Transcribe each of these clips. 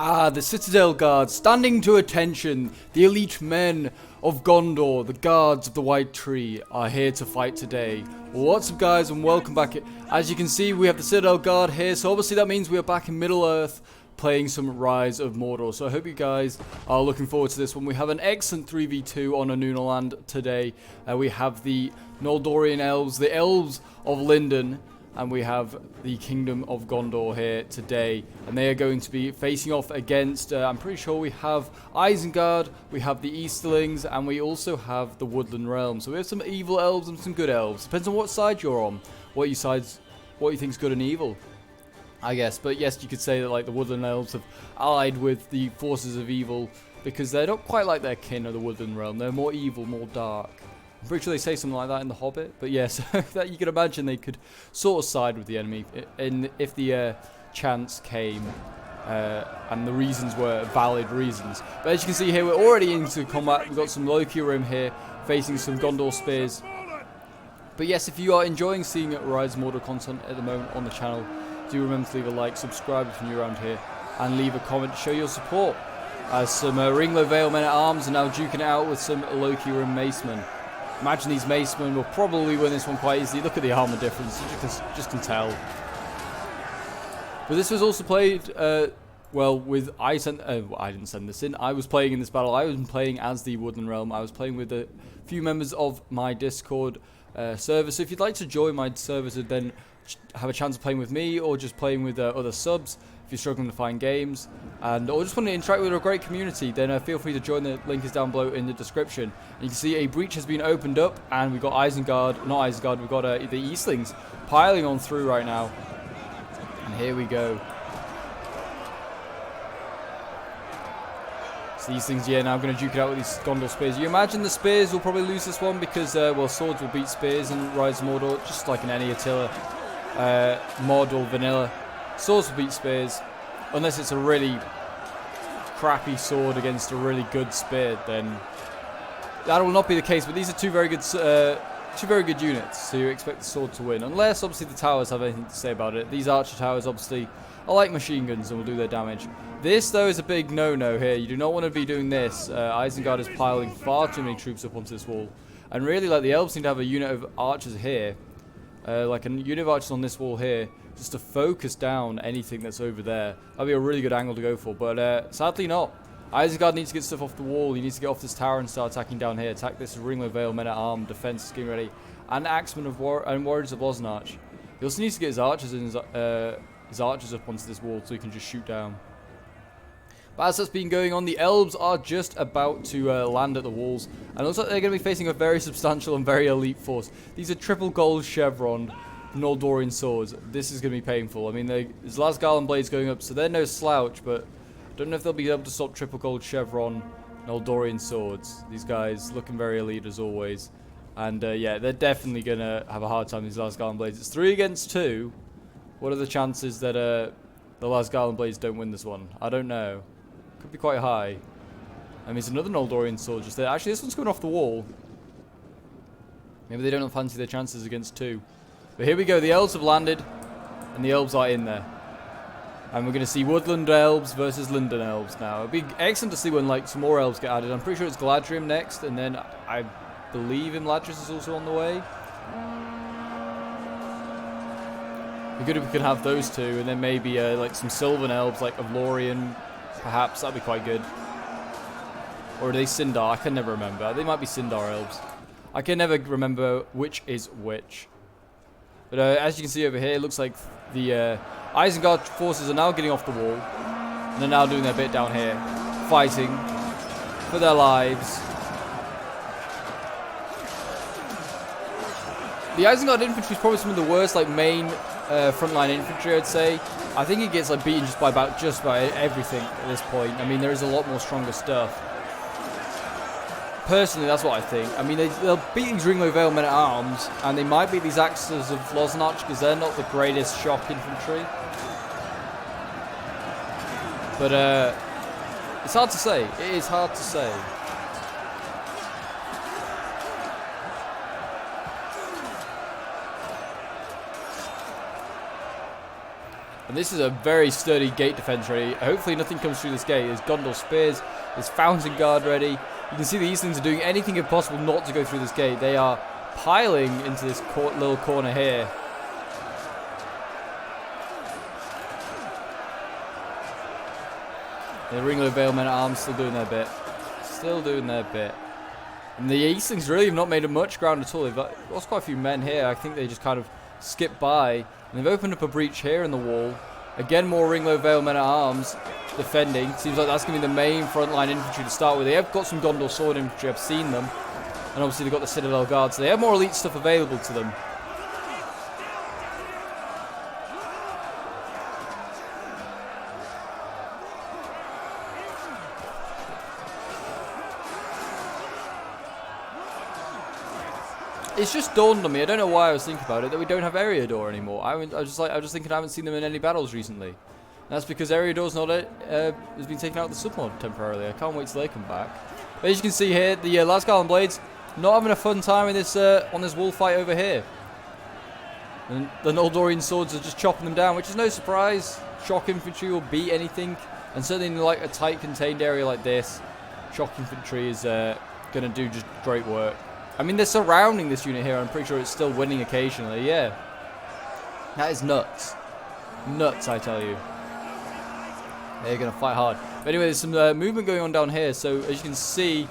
Ah, the Citadel Guard, standing to attention. The elite men of Gondor, the guards of the White Tree, are here to fight today. What's up, guys, and welcome back. As you can see, we have the Citadel Guard here, so obviously that means we are back in Middle-earth playing some Rise of Mordor. So I hope you guys are looking forward to this one. We have an excellent 3v2 on Anunaland today. We have the Noldorian elves, the elves of Lindon, and we have the Kingdom of Gondor here today. And they are going to be facing off against, I'm pretty sure we have Isengard, we have the Easterlings, and we also have the Woodland Realm. So we have some evil elves and some good elves. Depends on what side you're on, what you think is good and evil, I guess. But yes, you could say that like the Woodland Elves have allied with the forces of evil because they're not quite like their kin of the Woodland Realm. They're more evil, more dark. I'm pretty sure they say something like that in The Hobbit. But yes, that you can imagine they could sort of side with the enemy if the chance came and the reasons were valid reasons. But as you can see here, we're already into combat. We've got some Loki Rim here facing some Gondor Spears. But yes, if you are enjoying seeing Rise of Mordor content at the moment on the channel, do remember to leave a like, subscribe if you're new around here, and leave a comment to show your support. As some Ringlow Vale Men-at-Arms are now duking it out with some Loki Rim Macemen. Imagine these Macemen will probably win this one quite easily. Look at the armor difference, you just can tell. But this was also played, well, with I didn't send this in. I was playing in this battle. I was playing as the Woodland Realm. I was playing with a few members of my Discord server. So if you'd like to join my server to then have a chance of playing with me or just playing with other subs, if you're struggling to find games, or just want to interact with a great community, then feel free to join. The link is down below in the description. And you can see a breach has been opened up, and we've got we've got the Eastlings piling on through right now. And here we go. So these things, yeah, now going to duke it out with these Gondor Spears. You imagine the Spears will probably lose this one because, well, swords will beat Spears in Rise of Mordor, just like in any Attila mod or vanilla. Swords will beat Spears, unless it's a really crappy sword against a really good spear, then that will not be the case. But these are two very good units, so you expect the sword to win, unless obviously the towers have anything to say about it. These archer towers obviously are like machine guns and will do their damage. This though is a big no-no here. You do not want to be doing this. Isengard is piling far too many troops up onto this wall, and really, like, the elves seem to have a unit of archers here, like a unit of archers on this wall here, just to focus down anything that's over there. That'd be a really good angle to go for, but sadly not. Isengard needs to get stuff off the wall. He needs to get off this tower and start attacking down here. Attack this Ringlow Vale Men-at-Arms, defense is getting ready, and Axemen of Warriors of Losnarch. He also needs to get his archers and his archers up onto this wall so he can just shoot down. But as that's been going on, the elves are just about to land at the walls, and also they're going to be facing a very substantial and very elite force. These are triple gold chevron Noldorian swords. This is going to be painful. I mean, there's Lasgarland blades going up, so they're no slouch, but I don't know if they'll be able to stop triple gold chevron Noldorian swords. These guys looking very elite as always, and yeah, they're definitely going to have a hard time with these Lasgarland blades. It's 3 against 2. What are the chances that the Lasgarland blades don't win this one? I don't know. Could be quite high. I mean, it's another Noldorian sword just there. Actually, this one's going off the wall. Maybe they don't fancy their chances against 2. But here we go. The elves have landed, and the elves are in there. And we're going to see Woodland Elves versus Lindon Elves now. It'd be excellent to see when, like, some more elves get added. I'm pretty sure it's Galadriel next, and then I believe Imladris is also on the way. It'd be good if we could have those two, and then maybe like some Sylvan Elves, like of Lorien, perhaps. That'd be quite good. Or are they Sindar? I can never remember. They might be Sindar Elves. I can never remember which is which. But as you can see over here, it looks like the Isengard forces are now getting off the wall. And they're now doing their bit down here. Fighting for their lives. The Isengard infantry is probably some of the worst, like, main frontline infantry, I'd say. I think it gets, like, beaten just by about everything at this point. I mean, there is a lot more stronger stuff. Personally, that's what I think. I mean, they'll beat these Ringlow Vale Men-at-Arms, and they might beat these Axes of Losnarch because they're not the greatest shock infantry. But it's hard to say. It is hard to say. And this is a very sturdy gate defense ready. Hopefully nothing comes through this gate. There's Gondor spears. There's Fountain Guard ready. You can see the Eastlings are doing anything if possible not to go through this gate. They are piling into this little corner here. The Ring of Vale men at arms still doing their bit. Still doing their bit. And the Eastlings really have not made much ground at all. They've lost quite a few men here. I think they just kind of skipped by. And they've opened up a breach here in the wall. Again, more Ringlow Vale men at arms defending. Seems like that's going to be the main frontline infantry to start with. They have got some Gondor sword infantry. I've seen them. And obviously they've got the Citadel Guard. So they have more elite stuff available to them. It's just dawned on me, I don't know why I was thinking about it, that we don't have Eriador anymore. I was just thinking I haven't seen them in any battles recently. And that's because Eriador's not has been taken out of the submod temporarily. I can't wait till they come back. But as you can see here, the Lasgarland Blades not having a fun time in this on this wall fight over here. And the Noldorian swords are just chopping them down, which is no surprise. Shock infantry will beat anything, and certainly in like a tight contained area like this, shock infantry is going to do just great work. I mean, they're surrounding this unit here. I'm pretty sure it's still winning occasionally. Yeah. That is nuts. Nuts, I tell you. They're going to fight hard. But anyway, there's some movement going on down here. So, as you can see,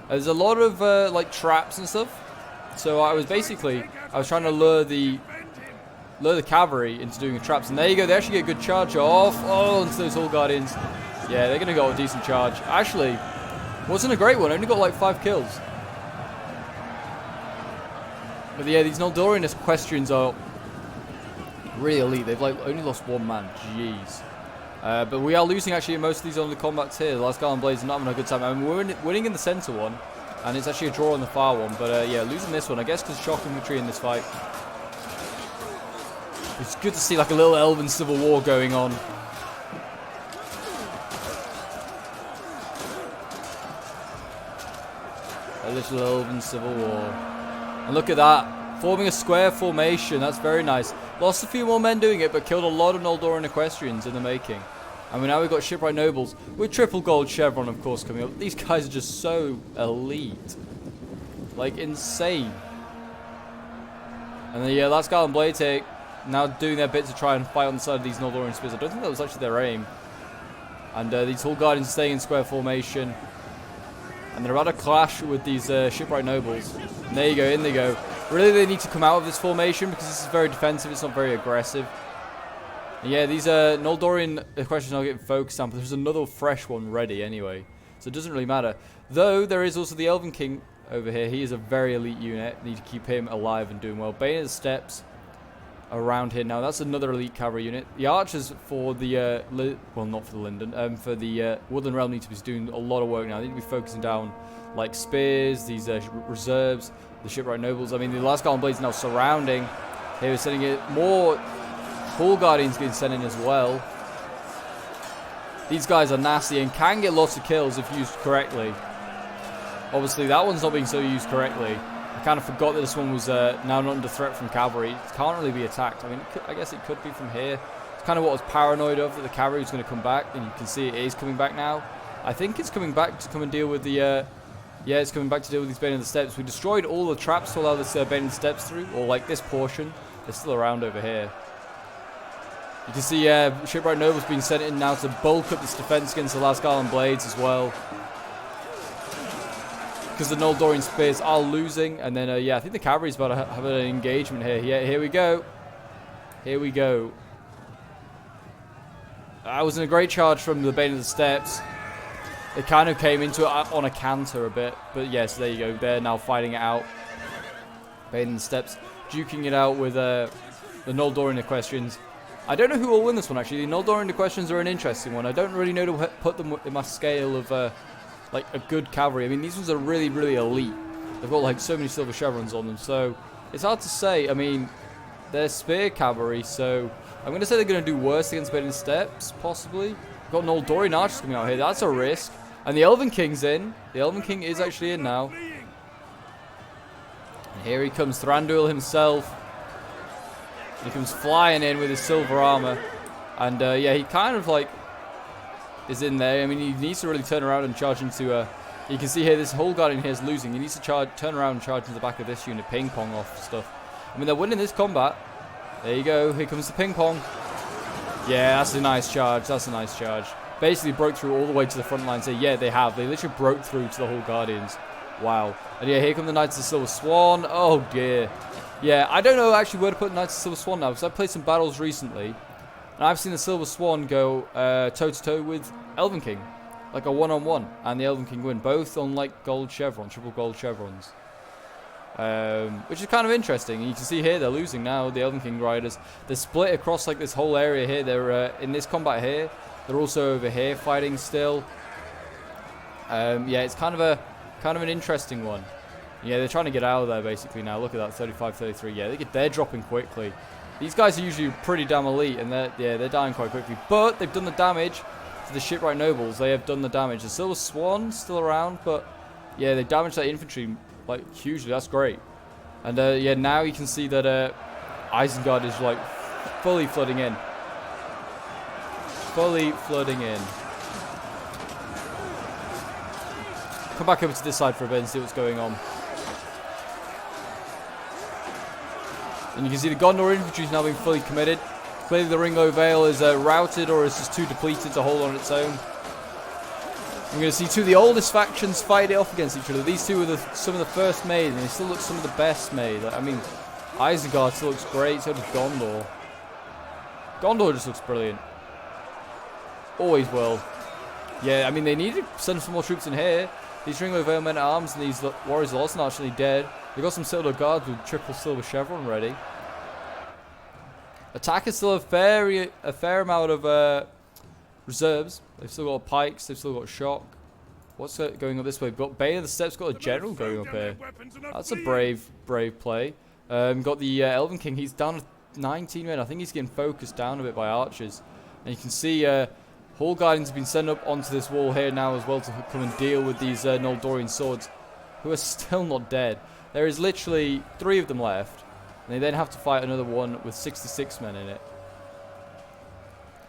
there's a lot of, like, traps and stuff. So, I was trying to lure the cavalry into doing the traps. And there you go. They actually get a good charge off. Oh, into those Hall Guardians. Yeah, they're going to go a decent charge. Actually, wasn't a great one. Only got, like, 5 kills. But yeah, these Noldorian Equestrians are really elite. They've like only lost 1 man. Jeez. But we are losing actually in most of these on the combats here. The Lasgarland Blades are not having a good time. I mean, we're winning in the center one, and it's actually a draw on the far one. But yeah, losing this one, I guess, because shock infantry in this fight. It's good to see like a little Elven civil war going on. A little Elven civil war. And look at that, forming a square formation. That's very nice. Lost a few more men doing it, but killed a lot of Noldorian Equestrians in the making. And now we've got Shipwright Nobles with triple gold chevron, of course, coming up. These guys are just so elite, like insane. And the Lasgarland Blades here now doing their bit to try and fight on the side of these Noldorian spears. I don't think that was actually their aim. And these Hall Guardians staying in square formation. And they're about to clash with these Shipwright Nobles. And there you go, in they go. Really, they need to come out of this formation because this is very defensive. It's not very aggressive. And yeah, these Noldorian Equestrians are getting focused on, but there's another fresh one ready anyway. So it doesn't really matter. Though, there is also the Elven King over here. He is a very elite unit. Need to keep him alive and doing well. Bane of the Steppes around here. Now, that's another elite cavalry unit. The archers for the, well, not for the Linden, for the Woodland Realm need to be doing a lot of work now. They need to be focusing down, like, spears, these reserves, the Shipwright Nobles. I mean, the Lasgarland Blades now surrounding. Here we're sending it. More Hall Guardians getting sent in as well. These guys are nasty and can get lots of kills if used correctly. Obviously, that one's not being so used correctly. I kind of forgot that this one was now not under threat from cavalry. It can't really be attacked. I mean, I guess it could be from here. It's kind of what I was paranoid of, that the cavalry was going to come back. And you can see it is coming back now. I think it's coming back to come and deal with the... yeah, it's coming back to deal with these Bane of the Steppes. We destroyed all the traps to allow this Bane of the Steppes through. Or like this portion. They're still around over here. You can see Shipwright Nobles being sent in now to bulk up this defense against the Lasgarland Blades as well. Because the Noldorian spears are losing. And then, yeah, I think the cavalry's about to have an engagement here. Yeah, here we go. Here we go. That wasn't a great charge from the Bane of the Steppes. It kind of came into it on a canter a bit. But yes, there you go. They're now fighting it out. Bane of the Steppes duking it out with the Noldorian Equestrians. I don't know who will win this one, actually. The Noldorian Equestrians are an interesting one. I don't really know to put them in my scale of... like a good cavalry. I mean, these ones are really, really elite. They've got like so many silver chevrons on them, so it's hard to say. I mean, they're spear cavalry, so I'm going to say they're going to do worse against Bane of the Steppes, possibly. We've got Noldorian archers coming out here. That's a risk. And the Elven King's in. The Elven King is actually in now. And here he comes, Thranduil himself. He comes flying in with his silver armor. And yeah, he kind of like is in there. I mean, he needs to really turn around and charge into. You can see here, this whole guardian here is losing. He needs to turn around and charge into the back of this unit, ping pong off stuff. I mean, they're winning this combat. There you go. Here comes the ping pong. Yeah, that's a nice charge. That's a nice charge. Basically broke through all the way to the front lines here. Yeah, they have. They literally broke through to the whole guardians. Wow. And yeah, here come the Knights of the Silver Swan. Oh dear. Yeah, I don't know actually where to put Knights of the Silver Swan now, because I've played some battles recently, and I've seen the Silver Swan go toe-to-toe with Elven King. Like a one-on-one, and the Elven King win. Both on like gold chevrons, triple gold chevrons. Which is kind of interesting. You can see here they're losing now, the Elven King riders. They're split across like this whole area here. They're in this combat here. They're also over here fighting still. Yeah, it's kind of an interesting one. Yeah, they're trying to get out of there basically now. Look at that, 35-33. Yeah, they're dropping quickly. These guys are usually pretty damn elite, and they're dying quite quickly. But they've done the damage to the shipwright nobles. They have done the damage. The Silver Swan still around, but yeah, they damaged that infantry like hugely. That's great. And yeah, now you can see that Isengard is like fully flooding in. Fully flooding in. Come back over to this side for a bit and see what's going on. And you can see the Gondor infantry is now being fully committed. Clearly the Ringlow Vale is routed, or is just too depleted to hold on its own. We're going to see two of the oldest factions fight it off against each other. These two were some of the first made, and they still look some of the best made. Like, I mean, Isengard still looks great, so does Gondor. Gondor just looks brilliant. Always will. Yeah, I mean, they need to send some more troops in here. These Ringlow Vale men at arms and these warriors are also actually dead. They've got some Silver Guards with triple silver chevron ready. Attackers still have a fair amount of reserves. They've still got pikes, they've still got shock. What's going up this way? We've got Bane of the Steppes, got a general going up here. That's a brave play. Got the Elven King, he's down to 19 men. I think he's getting focused down a bit by archers. And you can see Hall Guardians have been sent up onto this wall here now as well to come and deal with these Noldorian swords, who are still not dead. There is literally 3 of them left, and they then have to fight another one with 66 men in it.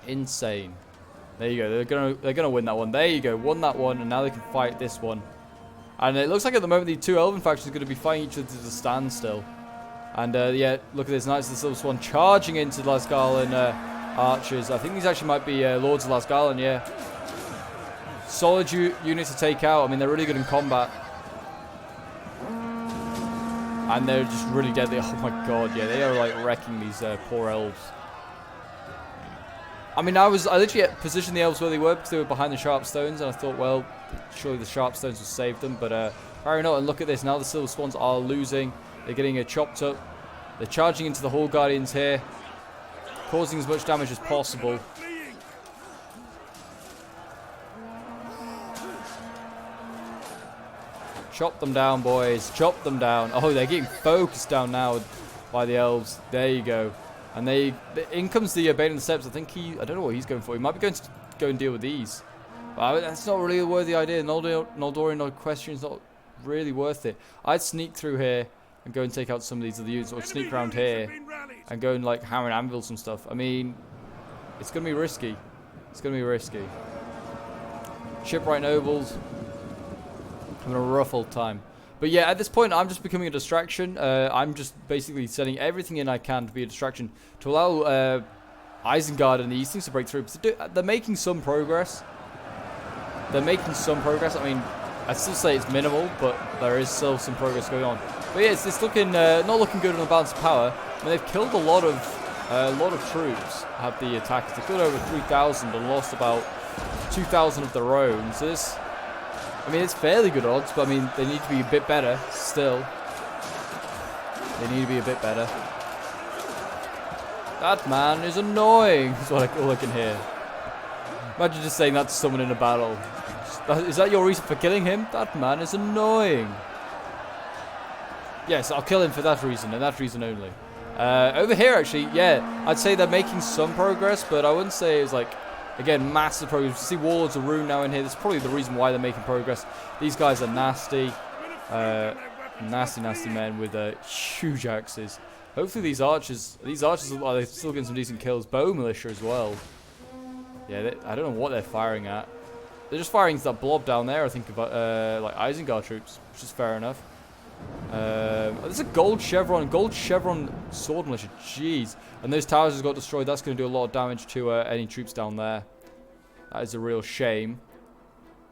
Insane. There you go. They're gonna win that one. There you go. Won that one, and now they can fight this one. And it looks like at the moment the two Elven factions are going to be fighting each other to the standstill. And yeah, look at this, Knights of the Silver Swan charging into Lasgarlan archers. I think these actually might be Lords of Lasgarlan. Yeah. Solid unit to take out. I mean, they're really good in combat. And they're just really deadly. Oh my god, yeah, they are like wrecking these poor elves. I mean, I literally positioned the elves where they were because they were behind the sharp stones, and I thought, well, surely the sharp stones will save them, but apparently not. And look at this, now the Silver Swans are losing. They're getting chopped up. They're charging into the Hall Guardians here, causing as much damage as possible. Chop them down, boys. Chop them down. Oh, they're getting focused down now by the elves. There you go. And in comes the Bane of the Steppes. I think I don't know what he's going for. He might be going to go and deal with these. But that's not really a worthy idea. Noldorian question is not really worth it. I'd sneak through here and go and take out some of these other units, or sneak around here and go and like hammer and anvil some stuff. I mean, it's going to be risky. It's going to be risky. Shipwright nobles having a rough old time. But yeah, at this point, I'm just becoming a distraction. I'm just basically setting everything in I can to be a distraction to allow Isengard and the Eastlings to break through. They're making some progress. They're making some progress. I mean, I'd still say it's minimal, but there is still some progress going on. But yeah, it's looking not looking good on the balance of power. I mean, they've killed a lot of troops. Have the attackers. They killed over 3,000 and lost about 2,000 of their own. So this. I mean, it's fairly good odds, but I mean, they need to be a bit better still. They need to be a bit better. That man is annoying, is what all I can hear. Imagine just saying that to someone in a battle. Is that your reason for killing him? That man is annoying. Yes, I'll kill him for that reason, and that reason only. Over here, actually, yeah, I'd say they're making some progress, but I wouldn't say it's like... Again, massive progress. You see Warlords of Rune now in here. That's probably the reason why they're making progress. These guys are nasty. Nasty men with huge axes. Hopefully these archers look like they're still getting some decent kills. Bow militia as well. Yeah, I don't know what they're firing at. They're just firing that blob down there, I think, of like Isengard troops, which is fair enough. There's a gold chevron sword militia. Jeez. And those towers just got destroyed. That's going to do a lot of damage to any troops down there. That is a real shame.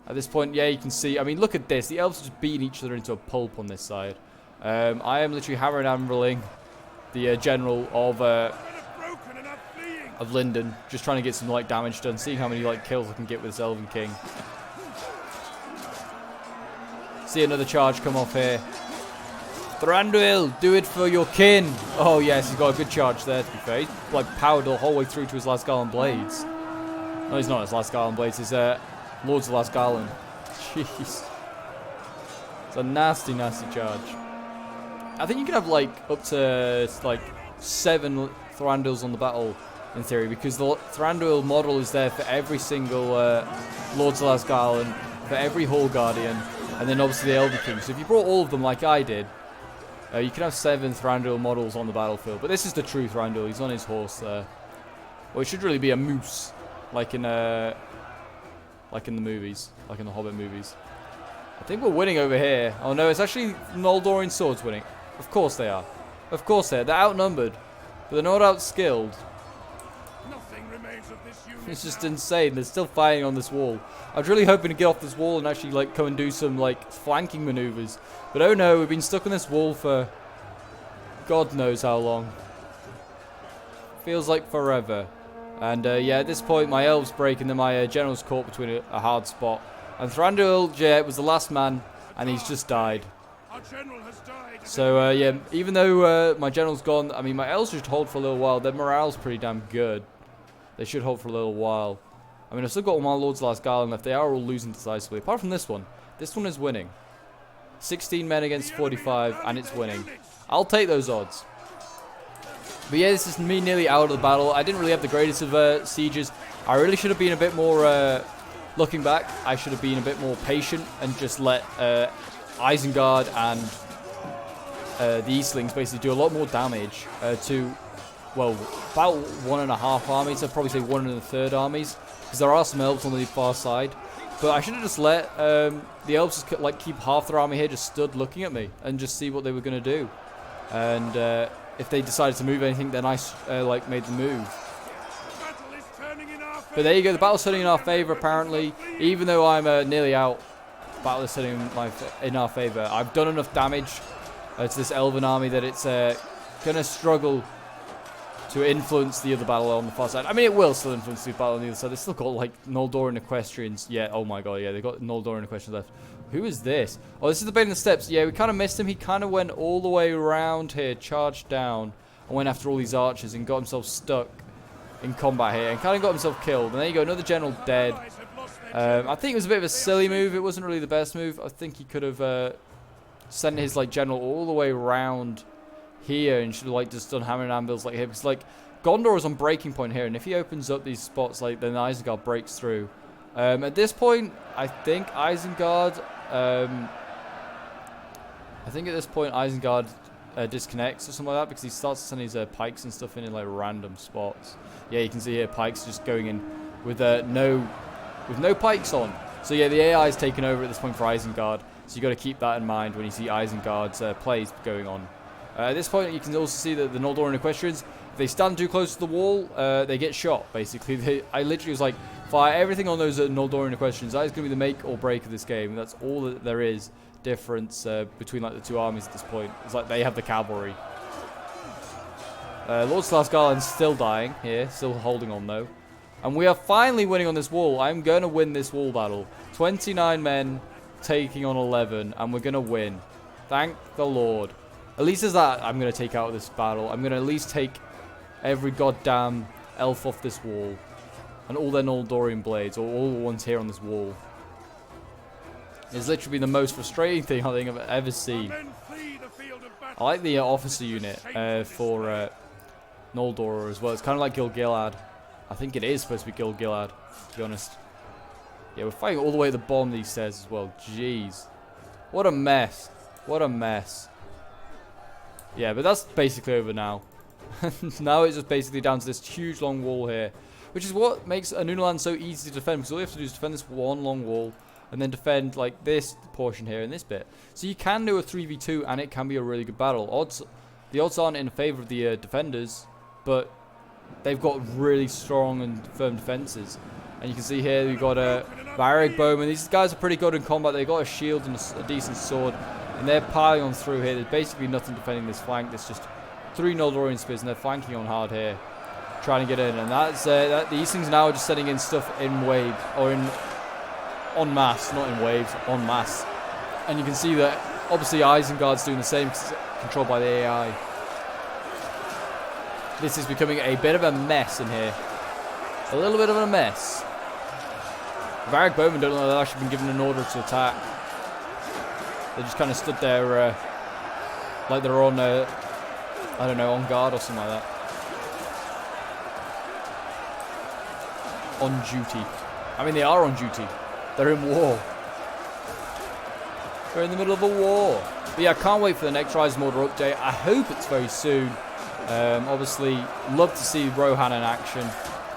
At this point, yeah, you can see. I mean, look at this. The elves are just beating each other into a pulp on this side. I am literally hammering and anviling the general of Linden, just trying to get some like damage done, seeing how many like kills I can get with this Elven King. See another charge come off here. Thranduil, do it for your kin. Oh yes, he's got a good charge there, to be fair. He's like powered the whole way through to his last Garland Blades. No, he's not his last Garland Blades, he's Lord's of Last Garland. Jeez. It's a nasty, nasty charge. I think you can have like up to like 7 Thranduils on the battle in theory, because the Thranduil model is there for every single Lord's of Last Garland, for every Hall Guardian, and then obviously the Elven King. So if you brought all of them like I did, you can have 7 Thranduil models on the battlefield. But this is the true Thranduil. He's on his horse there. Well, it should really be a moose, like in the movies, like in the Hobbit movies. I think we're winning over here. Oh no, it's actually Noldorian swords winning. Of course they are. Of course they are. They're outnumbered, but they're not outskilled. It's just insane. They're still fighting on this wall. I was really hoping to get off this wall and actually like come and do some like flanking maneuvers. But oh no, we've been stuck on this wall for God knows how long. Feels like forever. And yeah, at this point my elves break and then my general's caught between a hard spot. And Thranduil was the last man and he's just died. Our general has died. So yeah, even though my general's gone, I mean my elves should hold for a little while. Their morale's pretty damn good. They should hold for a little while. I mean, I've still got all my Lord's Last Garland left. They are all losing decisively. Apart from this one. This one is winning. 16 men against 45, and it's winning. I'll take those odds. But yeah, this is me nearly out of the battle. I didn't really have the greatest of sieges. I really should have been a bit more... looking back, I should have been a bit more patient and just let Isengard and the Eastlings basically do a lot more damage to... well, about 1.5 armies. I'd probably say 1 1/3 armies, because there are some elves on the far side. But I should have just let the elves just like keep half their army here, just stood looking at me and just see what they were going to do. And if they decided to move anything, then I like made the move. But there you go. The battle's turning in our favor apparently, even though I'm nearly out. The battle is turning in our favor. I've done enough damage to this Elven army that it's gonna struggle to influence the other battle on the far side. I mean, it will still influence the battle on the other side. They've still got, like, Noldoran Equestrians. Yeah, oh my god, yeah, they've got Noldoran Equestrians left. Who is this? Oh, this is the Bane in the Steps. Yeah, we kind of missed him. He kind of went all the way around here, charged down, and went after all these archers and got himself stuck in combat here, and kind of got himself killed. And there you go, another general dead. I think it was a bit of a silly move. It wasn't really the best move. I think he could have sent his, like, general all the way around here and should have like just done hammer and anvils like here, because like Gondor is on breaking point here, and if he opens up these spots, like then Isengard breaks through. At this point I think Isengard disconnects or something like that, because he starts to send his pikes and stuff in like random spots. Yeah, you can see here pikes just going in with no pikes on. So yeah, the AI is taking over at this point for Isengard, so you got to keep that in mind when you see Isengard's plays going on. At this point, you can also see that the Noldoran Equestrians, if they stand too close to the wall, they get shot, basically. I literally was like, fire everything on those Noldoran Equestrians. That is going to be the make or break of this game. That's all that there is difference between like the two armies at this point. It's like they have the cavalry. Lord Last Garland's still dying here, still holding on though. And we are finally winning on this wall. I'm going to win this wall battle. 29 men taking on 11, and we're going to win. Thank the Lord. At least as that, I'm going to take out this battle. I'm going to at least take every goddamn elf off this wall. And all their Noldorian blades, or all the ones here on this wall. It's literally the most frustrating thing I think I've ever seen. I like the officer unit for Noldor as well. It's kind of like Gil-galad. I think it is supposed to be Gil-galad, to be honest. Yeah, we're fighting all the way at the bottom of these stairs as well. Jeez. What a mess. What a mess. Yeah, but that's basically over now. Now it's just basically down to this huge long wall here. which is what makes a new land so easy to defend, because all you have to do is defend this one long wall, and then defend like this portion here and this bit. So you can do a 3v2, and it can be a really good battle. The odds aren't in favor of the defenders, but they've got really strong and firm defenses. And you can see here we've got a Varag Bowman. These guys are pretty good in combat. They've got a shield and a decent sword, and they're piling on through here. There's basically nothing defending this flank. There's just 3 Noldorian spears, and they're flanking on hard here, trying to get in. And that's these things now are just sending in stuff in waves, or in en masse, not in waves, en masse. And you can see that obviously Isengard's doing the same because it's controlled by the AI. This is becoming a bit of a mess in here. A little bit of a mess. Varag Bowman don't know they've actually been given an order to attack. They just kind of stood there like they're on, I don't know, on guard or something like that. On duty. I mean, they are on duty. They're in war. They're in the middle of a war. But yeah, I can't wait for the next Rise of Mordor update. I hope it's very soon. Obviously, love to see Rohan in action,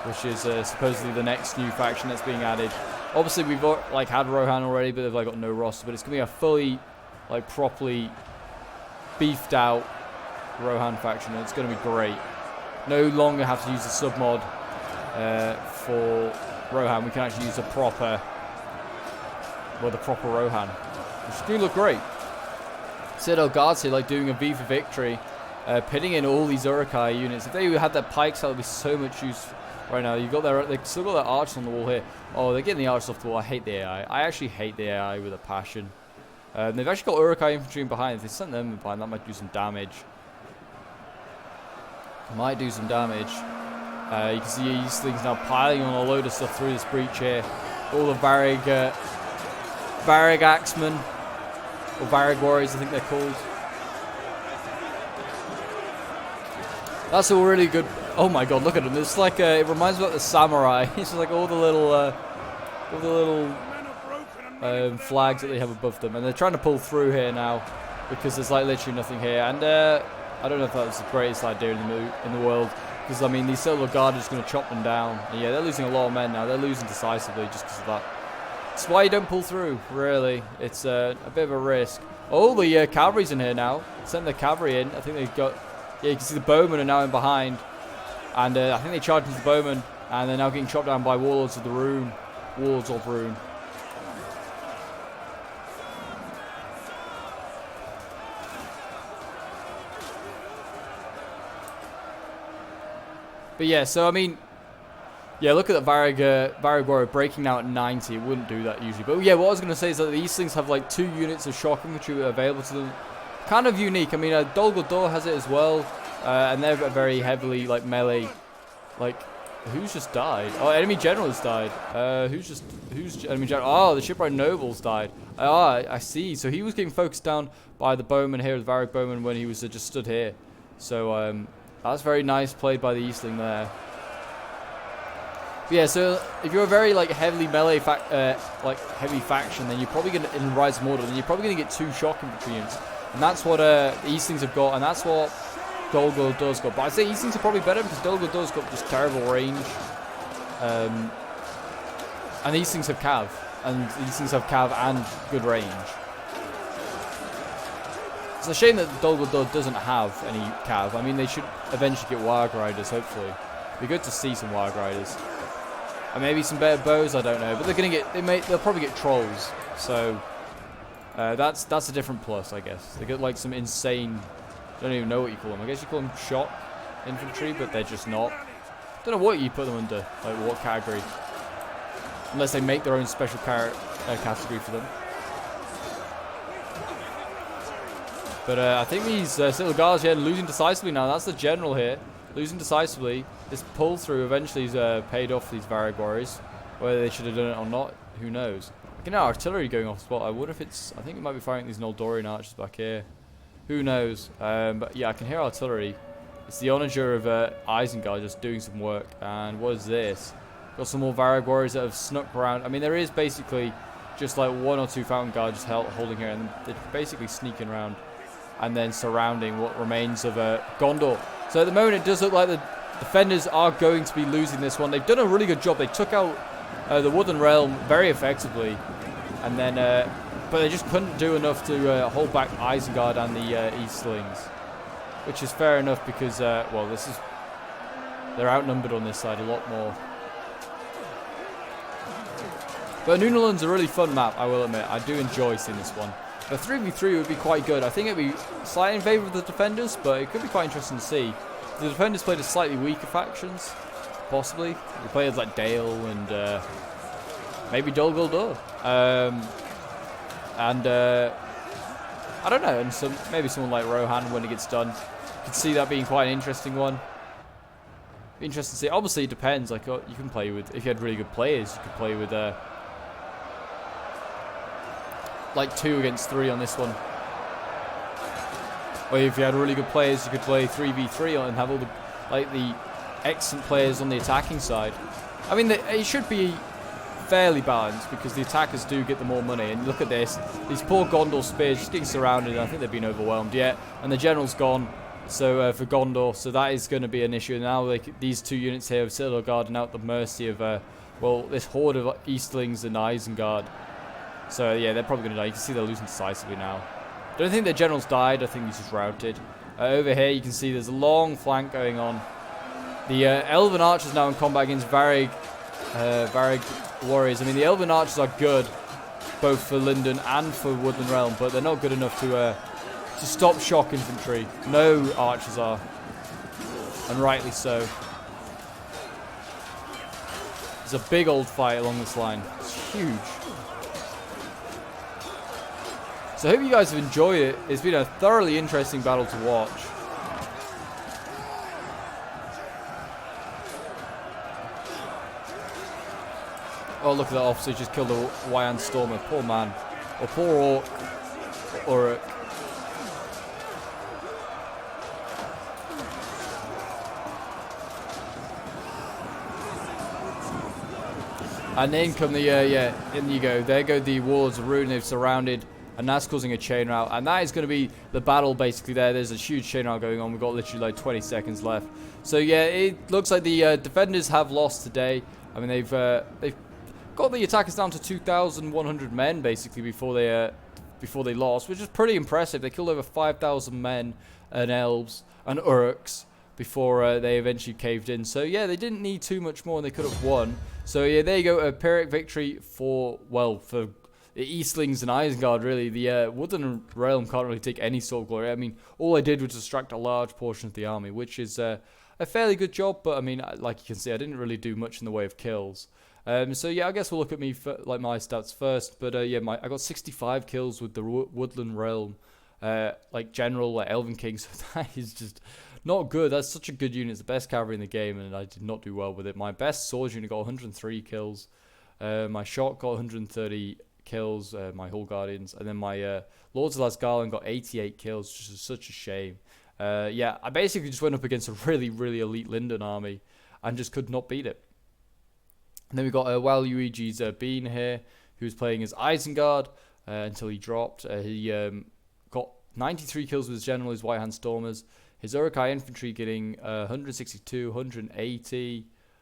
which is supposedly the next new faction that's being added. Obviously, we've got, had Rohan already, but they've got no roster. But it's going to be a fully, properly beefed out Rohan faction, and it's going to be great. No longer have to use the submod for Rohan. We can actually use the proper Rohan, which is going to look great. Citadel Guards here, doing a V for victory, pitting in all these Uruk-hai units. If they had their pikes, that would be so much use. Right now, they've still got their archers on the wall here. Oh, they're getting the archers off the wall. I hate the AI. I actually hate the AI with a passion. They've actually got Uruk-hai infantry in behind. If they sent them in behind, that might do some damage. Might do some damage. You can see these things now piling on a load of stuff through this breach here. All the Varag Axemen, or Varag Warriors, I think they're called. That's a really good. Oh my god, look at them. It's it reminds me of the samurai. It's just all the little flags that they have above them, and they're trying to pull through here now because there's literally nothing here. And I don't know if that was the greatest idea in the world, because I mean these Citadel Guard are just going to chop them down. And yeah, they're losing a lot of men now. They're losing decisively just because of that. That's why you don't pull through. Really, it's a bit of a risk. Oh, the cavalry's in here now. Send the cavalry in. I think they've got. Yeah, you can see the bowmen are now in behind. And I think they charged into the bowmen, and they're now getting chopped down by warlords of the Rune. Warlords of Rune. But yeah, so I mean, yeah, look at the Varag Warrior breaking now at 90. It wouldn't do that usually. But yeah, what I was going to say is that these things have 2 units of shock infantry available to them. Kind of unique. I mean, Dol Guldur has it as well. And they're very heavily melee. Who's just died? Oh, enemy general has died. Who's enemy general? Oh, the shipwright nobles died. I see. So he was getting focused down by the bowman here, the Varag bowman, when he was just stood here. So that's very nice played by the Eastling there. But yeah, so if you're a very heavily melee heavy faction, then you're probably gonna in Rise of Mordor, then you're probably gonna get 2 shock infantry units, and that's what the Eastlings have got, and that's what Dol Guldur's got. But I'd say Eastlings are probably better because Dol Guldur's got just terrible range. And Eastlings have cav. And Eastlings have cav and good range. It's a shame that Dol Guldur doesn't have any cav. I mean, they should eventually get Warg Riders, hopefully. It'd be good to see some Warg Riders. And maybe some better bows, I don't know. But they're gonna get they'll probably get trolls. So that's a different plus, I guess. They get some insane. I don't even know what you call them. I guess you call them shock infantry, but they're just not. Don't know what you put them under, what category. Unless they make their own special category for them. But I think these Citadel Guards, yeah, losing decisively now. That's the general here. Losing decisively. This pull through eventually is paid off for these Varag Warriors. Whether they should have done it or not, who knows. I can hear artillery going off as well. I wonder if it's. I think it might be firing these Noldorian archers back here. Who knows? But yeah, I can hear artillery. It's the onager of Isengard just doing some work. And what is this? Got some more Varag Warriors that have snuck around. I mean, there is basically just 1 or 2 Fountain Guards just holding here. And they're basically sneaking around and then surrounding what remains of Gondor. So at the moment, it does look like the defenders are going to be losing this one. They've done a really good job. They took out the Woodland Realm very effectively, and then but they just couldn't do enough to hold back Isengard and the Eastlings, which is fair enough because well, they're outnumbered on this side a lot more. But Nunaland's a really fun map, I will admit. I do enjoy seeing this one. The 3v3 would be quite good. I think it would be slightly in favour of the defenders, but it could be quite interesting to see. The defenders played a slightly weaker factions, possibly. The players like Dale and maybe Dol Guldur. And I don't know, and maybe someone like Rohan when it gets done. You could see that being quite an interesting one. Be interesting to see. Obviously, it depends. Like you can play with, if you had really good players, you could play with like 2 against 3 on this one. Or if you had really good players, you could play 3v3 on and have all the excellent players on the attacking side. I mean, it should be fairly balanced because the attackers do get the more money. And look at this. These poor Gondor spears just getting surrounded. I think they've been overwhelmed yet. And the general's gone. So for Gondor, so that is going to be an issue. Now these 2 units here of Citadel Guard are now at the mercy of well, this horde of Eastlings and Isengard. So yeah, they're probably going to die. You can see they're losing decisively now. Don't think their generals died. I think he's just routed. Over here, you can see there's a long flank going on. The Elven archers now in combat against Varrig warriors. I mean, the Elven archers are good, both for Linden and for Woodland Realm, but they're not good enough to stop shock infantry. No archers are, and rightly so. There's a big old fight along this line. It's huge. So I hope you guys have enjoyed it. It's been a thoroughly interesting battle to watch. Oh, look at that officer just killed a Wyan Stormer. Poor man. Or poor Orc. Uruk. And in come the, yeah, in you go. There go the Warlords of Ruin. They've surrounded. And that's causing a chain rout. And that is going to be the battle basically there. There's a huge chain rout going on. We've got literally like 20 seconds left. So yeah, it looks like the defenders have lost today. I mean, they've got the attackers down to 2,100 men basically before they lost, which is pretty impressive. They killed over 5,000 men and elves and Uruks before they eventually caved in. So yeah, they didn't need too much more and they could have won. So yeah, there you go, a Pyrrhic victory for the Eastlings and Isengard, really. The Woodland Realm can't really take any sort of glory. I mean, all I did was distract a large portion of the army, which is a fairly good job. But I mean, like you can see, I didn't really do much in the way of kills. So yeah, I guess we'll look at me like my stats first. But yeah, I got 65 kills with the Woodland Realm, like general, like Elven King. So that is just not good. That's such a good unit. It's the best cavalry in the game, and I did not do well with it. My best sword unit got 103 kills. My shot got 130 kills, my Hall Guardians, and then my Lords of Lasgarland got 88 kills, which is such a shame. Yeah, I basically just went up against a really, really elite Linden army and just could not beat it. And then we got Waluigi's Bean here, who's playing as Isengard until he dropped. He got 93 kills with his general, his White Hand Stormers. His Urukai infantry getting 162, 180,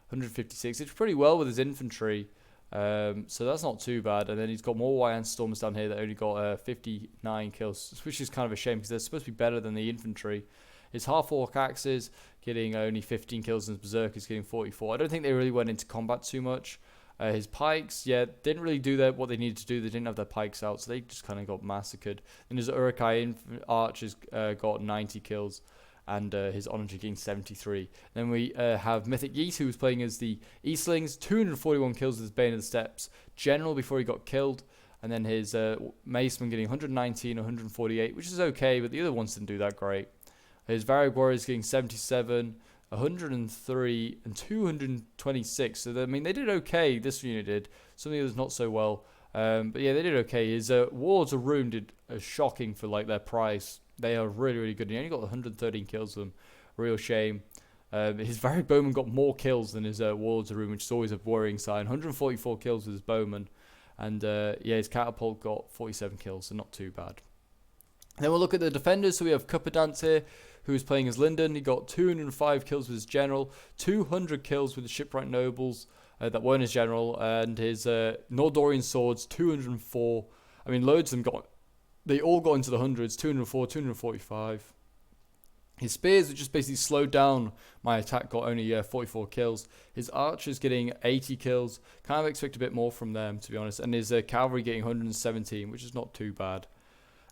156. It's pretty well with his infantry. So that's not too bad. And then he's got more White Hand Stormers down here that only got 59 kills, which is kind of a shame because they're supposed to be better than the infantry. His half-orc axes getting only 15 kills and his berserkers getting 44. I don't think they really went into combat too much. His pikes, yeah, didn't really do what they needed to do. They didn't have their pikes out, so they just kind of got massacred. And his Urukai archers got 90 kills. And his Onager getting 73. Then we have Mythic Yeast, who was playing as the Eastlings. 241 kills with his Bane of the Steppes general before he got killed. And then his Maceman getting 119, 148, which is okay, but the other ones didn't do that great. His Varric Warriors getting 77, 103, and 226. So, I mean, they did okay. This unit did. Some of the others not so well. But yeah, they did okay. His Warlords of Ruin did shocking for like their price. They are really, really good. He only got 113 kills with them. Real shame. His Varric Bowman got more kills than his Warlords of Ruin, which is always a worrying sign. 144 kills with his Bowman. And yeah, his Catapult got 47 kills, so not too bad. Then we'll look at the defenders. So we have Cuppadance here, who's playing as Lyndon. He got 205 kills with his general, 200 kills with the shipwright nobles that weren't his general, and his Nordorian swords, 204. I mean, loads of them they all got into the hundreds, 204, 245. His spears, which just basically slowed down my attack, got only 44 kills. His archers getting 80 kills. Kind of expect a bit more from them, to be honest. And his cavalry getting 117, which is not too bad.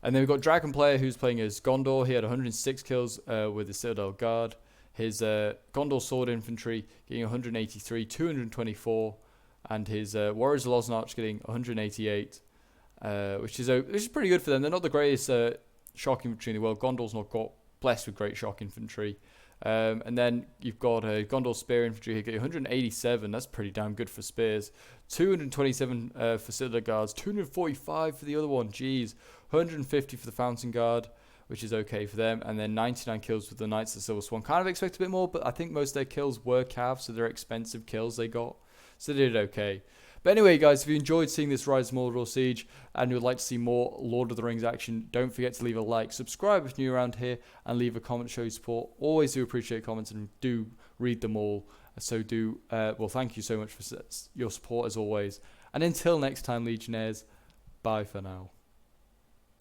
And then we've got Dragon Player, who's playing as Gondor. He had 106 kills with the Citadel Guard. His Gondor Sword Infantry getting 183, 224. And his Warriors of Lozenarch getting 188, which is pretty good for them. They're not the greatest shock infantry in the world. Gondor's not got blessed with great shock infantry. And then you've got Gondor Spear Infantry here getting 187. That's pretty damn good for spears. 227 for Citadel Guards. 245 for the other one. Jeez. 150 for the Fountain Guard, which is okay for them. And then 99 kills with the Knights of the Silver Swan. Kind of expect a bit more, but I think most of their kills were cav, so they're expensive kills they got. So they did okay. But anyway, guys, if you enjoyed seeing this Rise of Mordor siege and you would like to see more Lord of the Rings action, don't forget to leave a like, subscribe if you're new around here, and leave a comment to show your support. Always do appreciate comments and do read them all. So thank you so much for your support as always. And until next time, Legionnaires, bye for now.